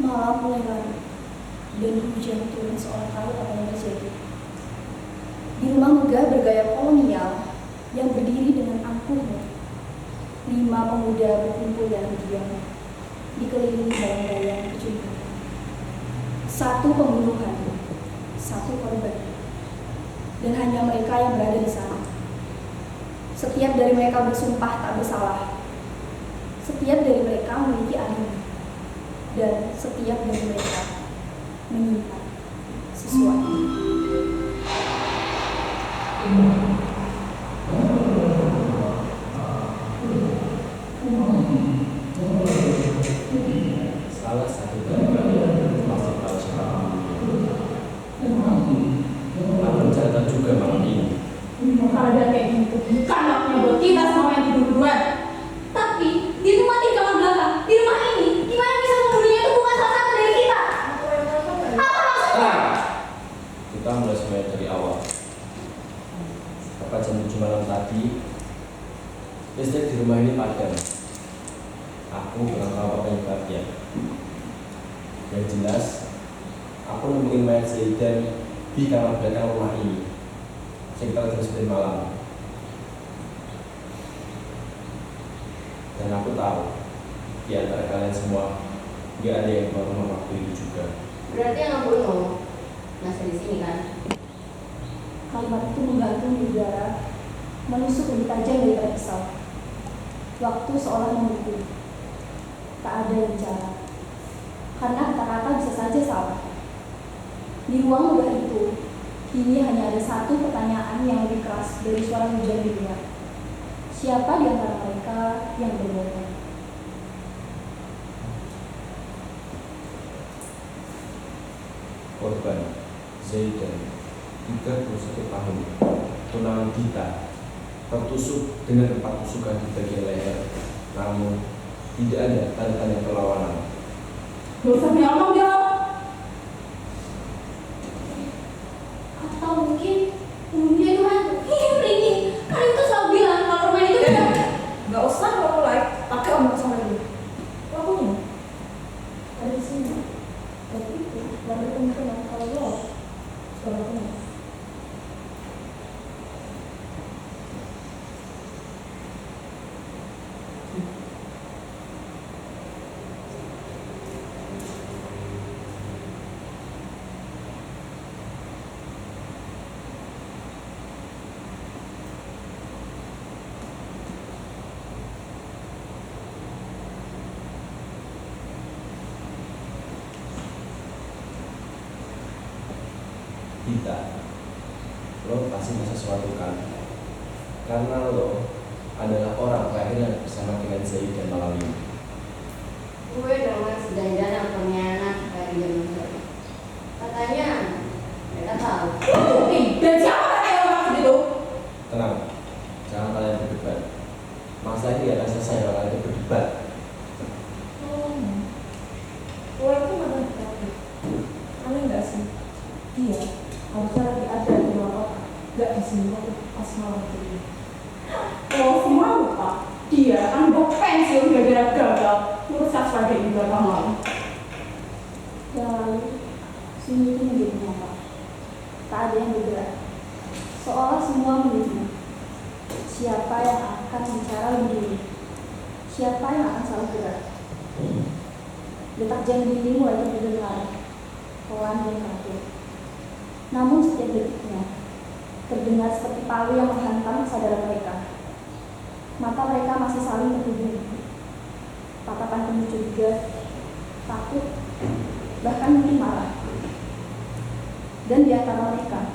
Malam mulai larut dan hujan turun seolah tahu apa yang terjadi. Di rumah megah bergaya kolonial yang berdiri dengan angkuhnya, 5 pemuda berkumpul dalam diam, dikelilingi bayang-bayang kecurigaan. 1 pembunuhan, 1 korban, dan hanya mereka yang berada di sana. Setiap dari mereka bersumpah tak bersalah. Setiap dari mereka memiliki alibi, dan setiap dari mereka menyimpan sesuatu. Salah satu dari kalian masih tahu siapa aku cerita juga malam ini. Kalau ada kayak gitu, bukan waktunya buat kita semua yang tidur-tiduran. Tapi dia tuh mati di kamar belakang, di rumah ini. Gimana bisa membunuhnya itu bukan salah satu dari kita? Apa maksudnya? Kita mulai semuanya dari awal. Tepat jam 7 malam tadi, listrik di rumah ini padam. Aku kurang tahu apa penyebabnya. Yang jelas, aku nemuin mayat Zaidan di kamar belakang rumah ini sekitar jam 9 malam. Dan aku tahu di antara kalian semua gak ada yang keluar rumah waktu itu juga. Berarti yang ngebunuh masih di sini kan? Kalimat itu menggantung di udara, menusuk lebih tajam daripada pisau. Waktu seolah menunggu. Tak ada yang bicara. Karena kata-kata bisa saja salah. Di ruang megah itu, kini hanya ada 1 pertanyaan yang lebih keras dari suara hujan di luar. Siapa di antara mereka yang berbohong? Korban Zaidan 31 tahun, tunangan Dita, tertusuk dengan 4 tusukan di bagian leher, namun tidak ada tanda-tanda perlawanan. Gak usah bilang dia. Atau mungkin dia itu hantu. Rini, kan itu selalu bilang kalau rumah itu Gak usah lo mulai pakai omong sama dia. Pelakunya ada di sini. Dan itu ada kemungkinan kalau lo pelakunya. Dita, lo pasti mau sesuatu kan? Karena lo adalah orang terakhir yang bersama dengan Zaidan malam ini. gue dengan sedandan yang pengkhianat kayak dia muncul. Katanya mereka tahu. Dan siapa katanya orang begitu? Tenang, jangan kalian berdebat. Masalah ini akan selesai kalau kalian berdebat. Lo itu mana terakhir? Aneh nggak sih? Dia harusnya lagi ada di luar kota, nggak di sini waktu pas malam itu. Lo semua lupa. Dia kan gue pensiun gara-gara gagal ngurus sebagai ibu bapak malam. Yang lalu, sini itu menjadi nyata. Tak ada yang bergerak. Seolah semua menunggu. Siapa yang akan bicara lebih dulu? Siapa yang akan salah gerak? Detak jantung mulai terdengar, pelan dan kaku. Namun setiap detiknya terdengar seperti palu yang menghantam kesadaran mereka. Mata mereka masih saling terhubung. Tatapan penuh curiga, takut, bahkan mungkin marah. Dan di antara mereka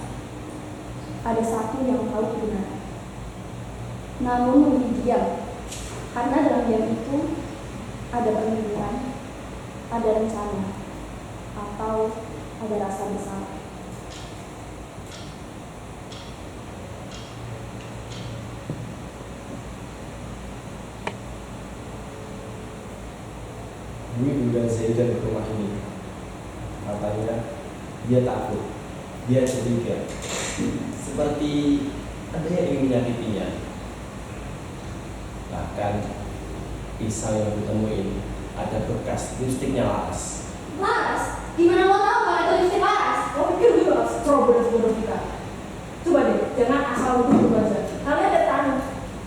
ada 1 yang tahu kebenaran. Namun memilih diam, karena dalam diam itu ada perlindungan, ada rencana, atau ada rasa bersalah. Dwi undang Zaidan ke rumah ini. Katanya dia takut, dia curiga, seperti ada yang ingin menyakitinya. Bahkan pisau yang ditemuin ada bekas lipstiknya laras. Laras? Gimana lo tahu kalau itu istri Laras? Lo pikir gue bakal strobo bodoh kita? Coba deh, jangan asal tuduh aja. Kalian lihat kan,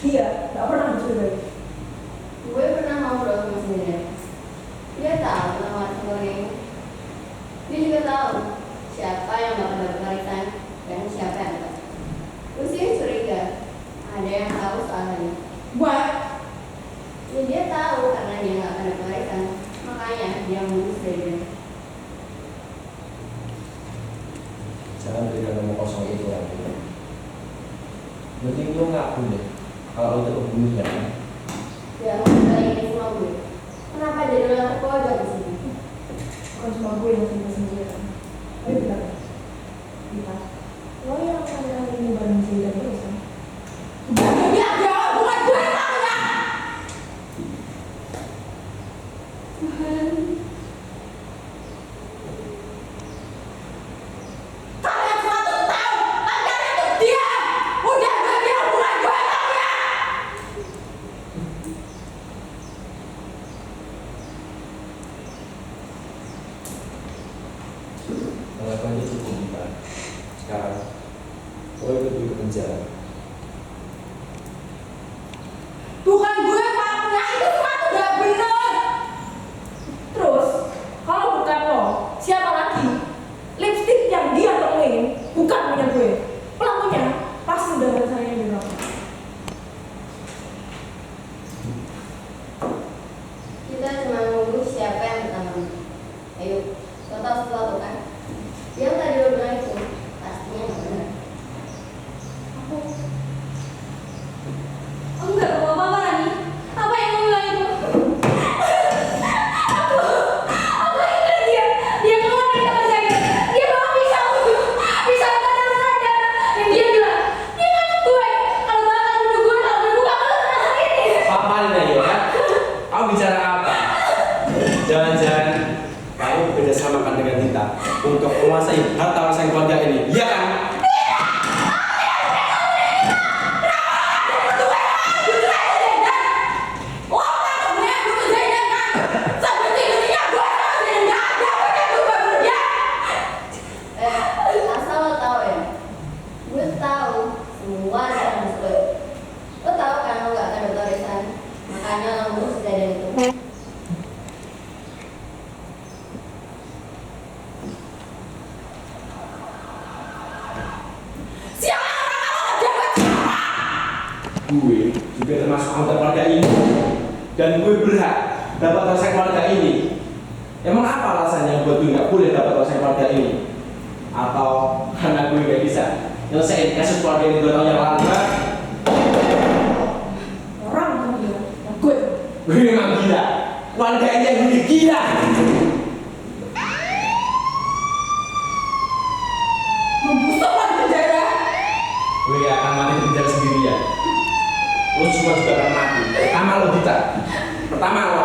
dia gak pernah mencurigai. Gue pernah ngobrol sama sendiri. Dia tahu nama Goreng. Dia juga tahu siapa yang bakal dapat warisan dan siapa yang enggak. Gue sih curiga ada yang tahu soal ini. Buat Ya, dia tahu karena dia nggak akan dapat warisan, makanya dia ngurus dari dia. Jangan berikan nomor kosong itu lagi. Mending lo ngaku deh kalau lo itu pembunuhnya kan. Dia mau ini semua gue. Kenapa jadi orang terpojok di sini? bukan cuma gue yang sendiri-sendirian. Ayo kita, lo yang kali ini bareng Zaidan terus kan? Dia jawab bukan gue yang tanya. Tuhan, kalian semua tuh tahu, kalian itu diam. Udah gue bilang bukan gue yang tanya. Pengakuannya cukup kita. Sekarang, lo ikut gue ke penjara. Bukan gue pelakunya, itu semua tuh gak bener. Terus, kalau bukan lo, siapa lagi? Lipstick yang dia temuin bukan punya gue. Pelakunya pasti udah ada saya di belakang. Kita cuma nunggu siapa yang pertama. Ayo, lo tahu sesuatu kan? Yang tadi lo bilang itu pastinya nggak benar. Aku Enggak, apa-apa Rani. Apa yang lo bilang itu? Aku ingat dia keluar dari kamar saya. Dia bawa pisau kadang ada. Yang dia bilang, dia ngancam gue. Kalau bakal bunuh gue, kalau gue buka lo kena sakit. Apa ini ya? Kamu bicara apa? Jangan-jangan kamu bekerja samakan dengan kita untuk menguasai harta warisan keluarga ini, iya kan? Asal lo tahu ya, gue tahu semua rencana musuh lo. Lo tahu kan lo gak akan dapat warisan, makanya lo ngurus kejadian itu. Gue juga termasuk anggota keluarga ini, dan gue berhak dapat warisan keluarga ini. Emang apa alasannya buat gue nggak boleh dapat warisan keluarga ini? Atau karena gue nggak bisa nyelesain kasus keluarga ini 2 tahun yang lalu? Kan? orang kan dia, ya gue. Gue memang gila. Keluarga ini yang gue gila. Membusuk di penjara. Gue gak akan mati di penjara sendirian. Lo semua juga akan mati. Pertama lo Dita. Pertama lo.